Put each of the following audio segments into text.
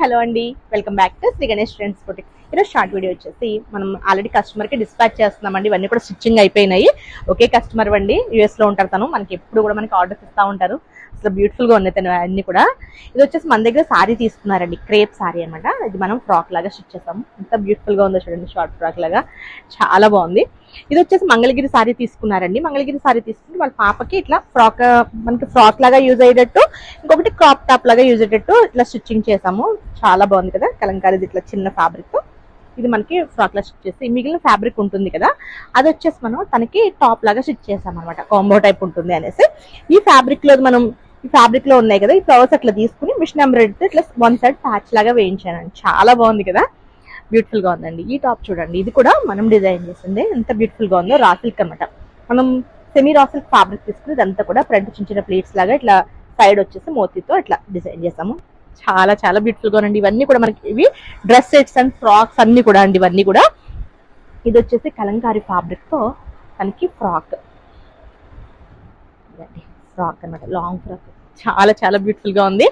Hello అండి, welcome back to Shri Ganesh trends boutique. ఈరోజు short video వచ్చేసి మనం ఆల్రెడీ కస్టమర్కి డిస్పాచ్ చేస్తున్నామండి. ఇవన్నీ కూడా స్టిచ్చింగ్ అయిపోయినాయి. ఒకే కస్టమర్ అండి, యూఎస్లో ఉంటారు. తను మనకి ఎప్పుడు కూడా మనకి ఆర్డర్స్ ఇస్తూ ఉంటారు. అసలు బ్యూటిఫుల్గా ఉన్నాయి తను అన్నీ కూడా. ఇది వచ్చేసి మన దగ్గర సారీ తీసుకున్నారండి, క్రేప్ సారీ అనమాట. ఇది మనం ఫ్రాక్ లాగా స్టిచ్ చేస్తాము. ఎంత బ్యూటిఫుల్గా ఉందో చూడండి, షార్ట్ ఫ్రాక్ లాగా చాలా బాగుంది. ఇది వచ్చేసి మంగళగిరి సారీ తీసుకున్నారండి. మంగళగిరి సారీ తీసుకుంటే వాళ్ళ పాపకి ఇట్లా ఫ్రాక్, మనకి ఫ్రాక్ లాగా యూజ్ అయ్యేటట్టు, ఇంకొకటి క్రాప్ టాప్ లాగా యూజ్ అయ్యేటట్టు ఇట్లా స్టిచ్చింగ్ చేసాము. చాలా బాగుంది కదా, కలంకారీది ఇట్లా చిన్న ఫ్యాబ్రిక్. ఇది మనకి ఫ్రాక్ లా స్టిచ్ చేసి, మిగిలిన ఫ్యాబ్రిక్ ఉంటుంది కదా, అది వచ్చేసి మనం తనకి టాప్ లాగా స్టిచ్ చేసాం అనమాట. కాంబో టైప్ ఉంటుంది అనేసి. ఈ ఫ్యాబ్రిక్ లో మనం, ఈ ఫ్యాబ్రిక్ లో ఉన్నాయి కదా ఈ ఫ్లవర్స్ అట్లా తీసుకుని మిషన్ ఎంబ్రాయిడరీతో ఇట్లా వన్ సైడ్ ప్యాచ్ లాగా వేయించాను. చాలా బాగుంది కదా, బ్యూటిఫుల్ గా ఉందండి. ఈ టాప్ చూడండి, ఇది కూడా మనం డిజైన్ చేసింది. ఎంత బ్యూటిఫుల్ గా ఉందో. రా సిల్క్ అనమాట. మనం సెమీ రా సిల్క్ ఫ్యాబ్రిక్ తీసుకుని ఇదంతా కూడా ఫ్రంట్ చిన్న చిన్న ప్లేట్స్ లాగా ఇట్లా సైడ్ వచ్చేసి మోతీతో ఇట్లా డిజైన్ చేసాము. చాలా చాలా బ్యూటిఫుల్ గా ఉండండి. ఇవన్నీ కూడా మనకి ఇవి డ్రెస్ సెట్స్ అండ్ ఫ్రాక్స్ అన్ని కూడా అండి. ఇవన్నీ కూడా ఇది వచ్చేసి కలంకారీ ఫ్యాబ్రిక్ తో మనకి ఫ్రాక్, ఫ్రాక్ అనమాట, లాంగ్ ఫ్రాక్. చాలా చాలా బ్యూటిఫుల్ గా ఉంది.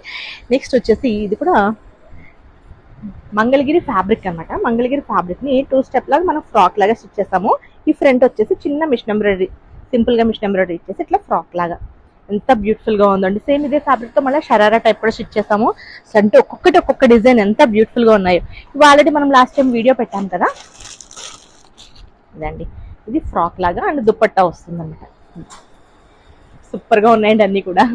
నెక్స్ట్ వచ్చేసి ఇది కూడా మంగళగిరి ఫ్యాబ్రిక్ అనమాట. మంగళగిరి ఫ్యాబ్రిక్ ని 2 స్టెప్ లాగా మనం ఫ్రాక్ లాగా స్టిచ్ చేస్తాము. ఈ ఫ్రంట్ వచ్చేసి చిన్న మిషన్ ఎంబ్రాయిడరీ, సింపుల్ గా మిషన్ ఎంబ్రాయిడరీ ఇచ్చేసి ఇట్లా ఫ్రాక్ లాగా ఎంత బ్యూటిఫుల్ గా ఉందండి. సేమ్ ఇదే ఫ్యాబ్రిక్ తో మళ్ళీ షరారా టైప్ కూడా స్టిచ్ చేస్తాము. అంటే ఒక్కొక్కటి ఒక్కొక్క డిజైన్ ఎంత బ్యూటిఫుల్ గా ఉన్నాయో. ఇవి ఆల్రెడీ మనం లాస్ట్ టైం వీడియో పెట్టాం కదా, ఇదండి. ఇది ఫ్రాక్ లాగా అండ్ దుపట్టా వస్తుంది అనమాట. సూపర్ గా ఉన్నాయండి అన్ని కూడా.